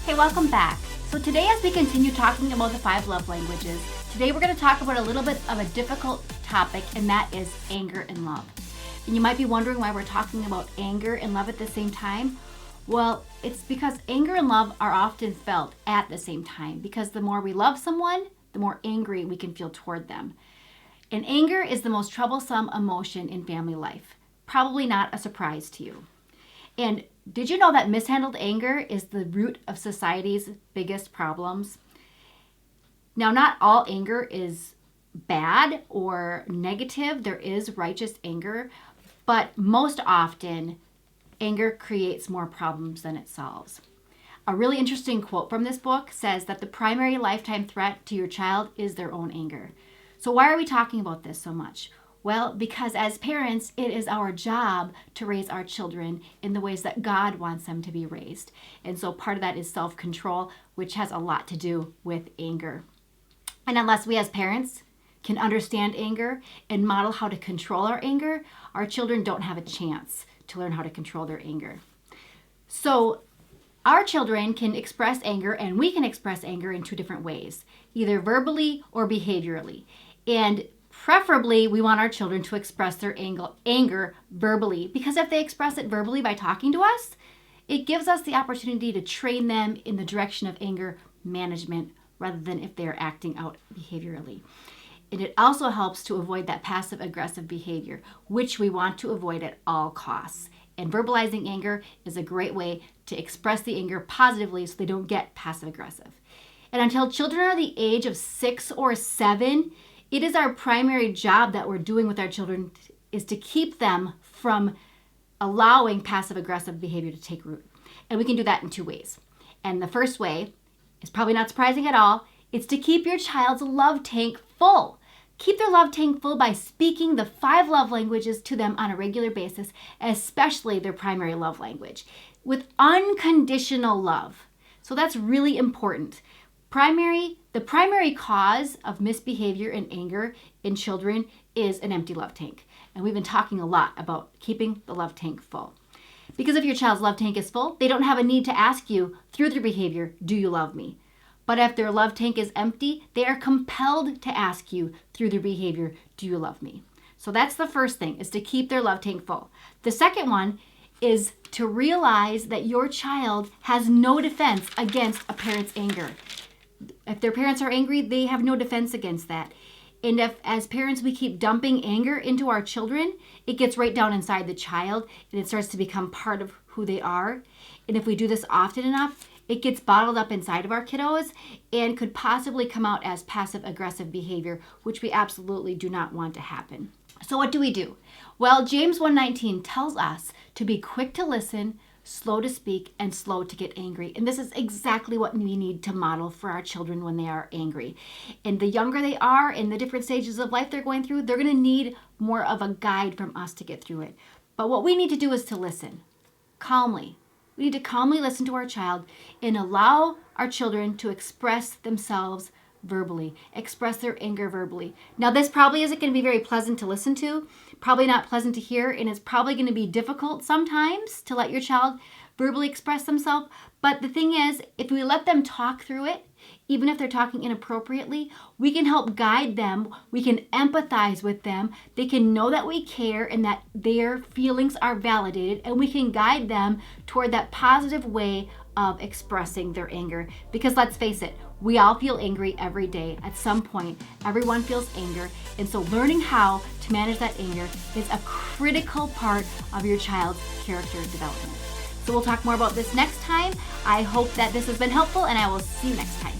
Hey, welcome back. So today, as we continue talking about the 5 love languages, today we're going to talk about a little bit of a difficult topic, and that is anger and love. And you might be wondering why we're talking about anger and love at the same time. Well, it's because anger and love are often felt at the same time, because the more we love someone, the more angry we can feel toward them. And anger is the most troublesome emotion in family life. Probably not a surprise to you. And did you know that mishandled anger is the root of society's biggest problems? Now, not all anger is bad or negative. There is righteous anger, but most often, anger creates more problems than it solves. A really interesting quote from this book says that the primary lifetime threat to your child is their own anger. So why are we talking about this so much? Well, because as parents, it is our job to raise our children in the ways that God wants them to be raised. And so part of that is self-control, which has a lot to do with anger. And unless we as parents can understand anger and model how to control our anger, our children don't have a chance to learn how to control their anger. So our children can express anger, and we can express anger in 2 different ways, either verbally or behaviorally. And preferably, we want our children to express their anger verbally, because if they express it verbally by talking to us, it gives us the opportunity to train them in the direction of anger management rather than if they are acting out behaviorally. And it also helps to avoid that passive aggressive behavior, which we want to avoid at all costs. And verbalizing anger is a great way to express the anger positively so they don't get passive aggressive. And until children are the age of 6 or 7, it is our primary job that we're doing with our children is to keep them from allowing passive aggressive behavior to take root. And we can do that in 2 ways. And the first way is probably not surprising at all. It's to keep your child's love tank full. Keep their love tank full by speaking the 5 love languages to them on a regular basis, especially their primary love language, with unconditional love. So that's really important. The primary cause of misbehavior and anger in children is an empty love tank. And we've been talking a lot about keeping the love tank full. Because if your child's love tank is full, they don't have a need to ask you through their behavior, do you love me? But if their love tank is empty, they are compelled to ask you through their behavior, do you love me? So that's the first thing, is to keep their love tank full. The second one is to realize that your child has no defense against a parent's anger. If their parents are angry, they have no defense against that. And if, as parents, we keep dumping anger into our children, it gets right down inside the child and it starts to become part of who they are. And if we do this often enough, it gets bottled up inside of our kiddos and could possibly come out as passive-aggressive behavior, which we absolutely do not want to happen. So what do we do? Well, James 1:19 tells us to be quick to listen, slow to speak, and slow to get angry. And this is exactly what we need to model for our children when they are angry. And the younger they are in the different stages of life they're going through, they're going to need more of a guide from us to get through it. But what we need to do is to listen calmly. We need to calmly listen to our child and allow our children to express themselves verbally, express their anger verbally. Now, this probably isn't going to be very pleasant to listen to, probably not pleasant to hear, and it's probably going to be difficult sometimes to let your child verbally express themselves. But the thing is, if we let them talk through it, even if they're talking inappropriately, we can help guide them. We can empathize with them. They can know that we care and that their feelings are validated, and we can guide them toward that positive way of expressing their anger. Because let's face it, we all feel angry every day. At some point, everyone feels anger. And so learning how to manage that anger is a critical part of your child's character development. So we'll talk more about this next time. I hope that this has been helpful, and I will see you next time.